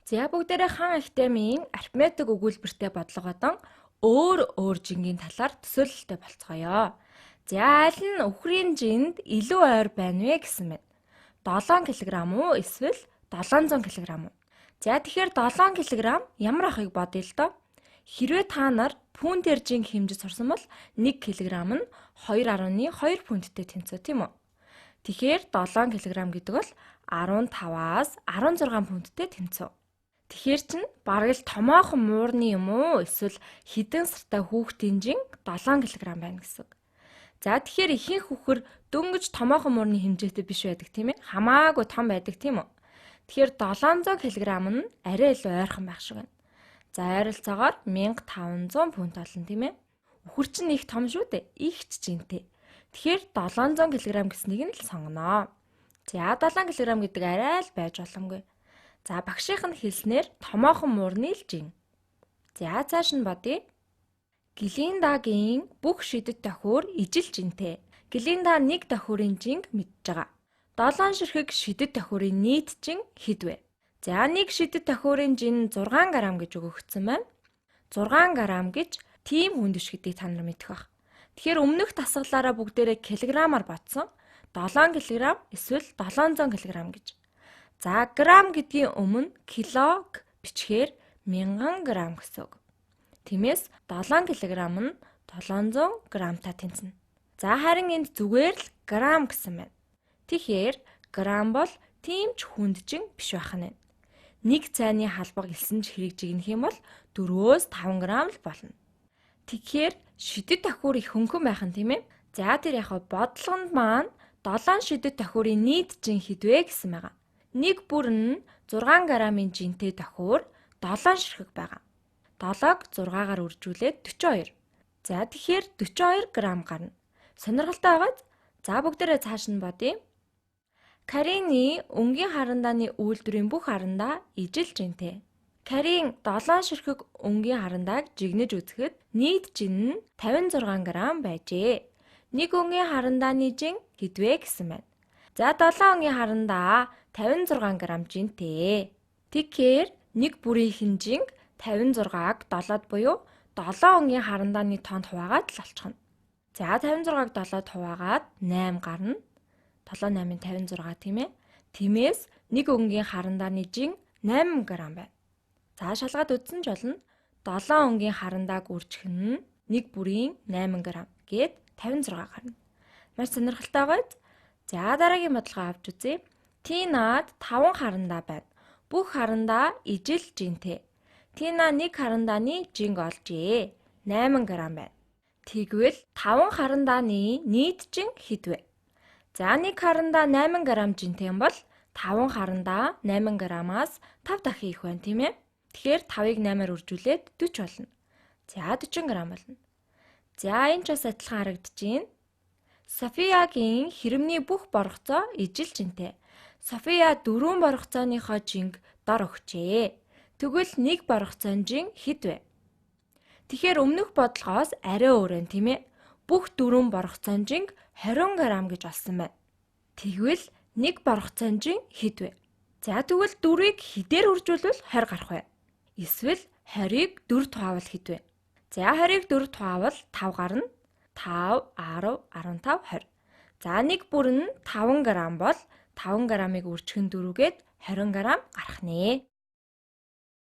За бүгдээрээ хан ахтемийн арифметик өгүүлбэртэй бодлогоодон өөр жингийн талаар төсөөлөлтэй болцгоё. За аль нь үхрийн жинд илүү ойр байна вэ гэсэн мэт. 7 кг уу эсвэл 700 кг уу? За тэгэхээр 7 кг ямар ахыг бодъё л доо. Хэрвээ та нар фунтээр жинг хэмжиж сурсан бол 1 кг нь 2.2 фунттэй тэнцүү тийм үү? Тэгэхээр 7 кг гэдэг бол 15-аас 16 фунттэй тэнцүү. Тэгэхээр чинь бараг л томоохон муурны юм уу эсвэл хідэн сартай хүүхдийн жинг 7 кг байна гэсэн. За тэгэхээр ихэнх үхэр дөнгөж томоохон муурны хэмжээтэй биш байдаг тийм ээ. Хамаагүй том байдаг тийм үү? Тэгэхээр 700 кг нь арай илүү ойрхон байх шиг байна. За ойролцоогоор 1500 фунт болно тийм ээ. Үхэр чинь их том шүү дээ. Их ч жинтэй. Тэгэхээр 700 кг гэснийг нь л сонгоноо. За 7 кг гэдэг арай л байж боломгүй. За багшийнх нь хэлснээр томоохон муурны л жин. За цааш нь бодъё. Глиндагийн бүх шидэт тохиур ижил жинтэй. Глинда нэг тохиурын жинг мэдж байгаа. 7 ширхэг шидэт тохиурын нийт жин хэд вэ? За нэг шидэт тохиурын жин 6 г гэж өгөгдсөн байна. 6 г гэж тийм хүнд биш гэдгийг та нар мэдэх бах. Тэгэхээр өмнөх дасгалаараа бүгдээрээ килограммаар батсан. 7 кг эсвэл 700 кг гэж. За грамм гэдгийн өмнө килог бичгээр 1000 грамм гэсэн үг. Тиймээс 7 кг нь 700 грамтай тэнцэнэ. За харин энд зүгээр л грамм гэсэн байна. Тэгэхээр грамм бол тийм ч хүнджин биш байх нь. Нэг цайны халбаг элсэн ч хэрэгжигнэх юм бол 4-5 грамм л болно. Тэгэхээр шидэт тохиур их хөнгөн байх нь тийм ээ. За тэр яг бодлогонд маань 7 шидэт тохиурын нийт жин хэд вэ гэсэн байгаа. Нэг бүр нь 6 г-ийн жинтэй тохиур 7 ширхэг байгаа. 7-г 6-гаар үржүүлээд 42. За тэгэхээр 42 г гарна. Сонирхолтой байгааз. За бүгдээрээ цааш нь бодъё. Карины өнгийн харандааны үйлдвэрийн бүх харандаа ижил жинтэй. Карин 7 ширхэг өнгийн харандааг жигнэж үзэхэд нийт жин нь 56 г байжээ. Нэг өнгийн харандааны жин хэд вэ гэсэн байна. За 7 өнгийн харандаа 56 г жинтэй. Тэгэхээр нэг бүрийнх нь жинг 56-г 7-д буюу 7 өнгийн харандааны тоонд хуваагаад л олчихно. За 56-г 7-д хуваагаад 8 гарна. 7 8-ын 56 тийм ээ. Тиймээс нэг өнгийн харандааны жин 8 г байна. За шалгаад үзсэн ч болно. 7 өнгийн харандааг үржих нь нэг бүрийн 8 г гээд 56 гарна. Маш сонирхолтой байгааз. За дараагийн бодлогоо авч үзье. Тинад 5 харандаа байна. Бүх харандаа ижил жинтэй. Тина нэг харандааны жинг олжээ. 8 г байна. Тэгвэл 5 харандааны нийт жин хэд вэ? За нэг харандаа 8 г жинтэй юм бол 5 харандаа 8 г-аас 5 дахин их байна тийм ээ. Тэгэхээр 5-ыг 8-аар үржүүлээд 40 болно. За 40 г болно. За энэ ч бас адилхан харагдчихээн. Софиягийн хэрэмний бүх боргоцоо ижил жинтэй. София 4 боргоцооныхоо жинг дор өгчээ. Тэгвэл нэг боргоцоон жин хэд вэ? Тэгэхээр өмнөх бодлогоос арай өөр байна тийм ээ. Бүх 4 боргоцоон жинг 20 г гэж олсон байна. Тэгвэл нэг боргоцоон жин хэд вэ? За тэгвэл 4-ыг хэдээр үржүүлвэл 20 гарах вэ? Эсвэл 20-ыг 4 тухайвал хэд вэ? За 20-ыг 4 тухайвал 5 гарна. 5, 10, 15, 20. За нэг бүр нь 5 г бол 5 г-ыг үржих нь 4-гээд 20 г гарах нэ.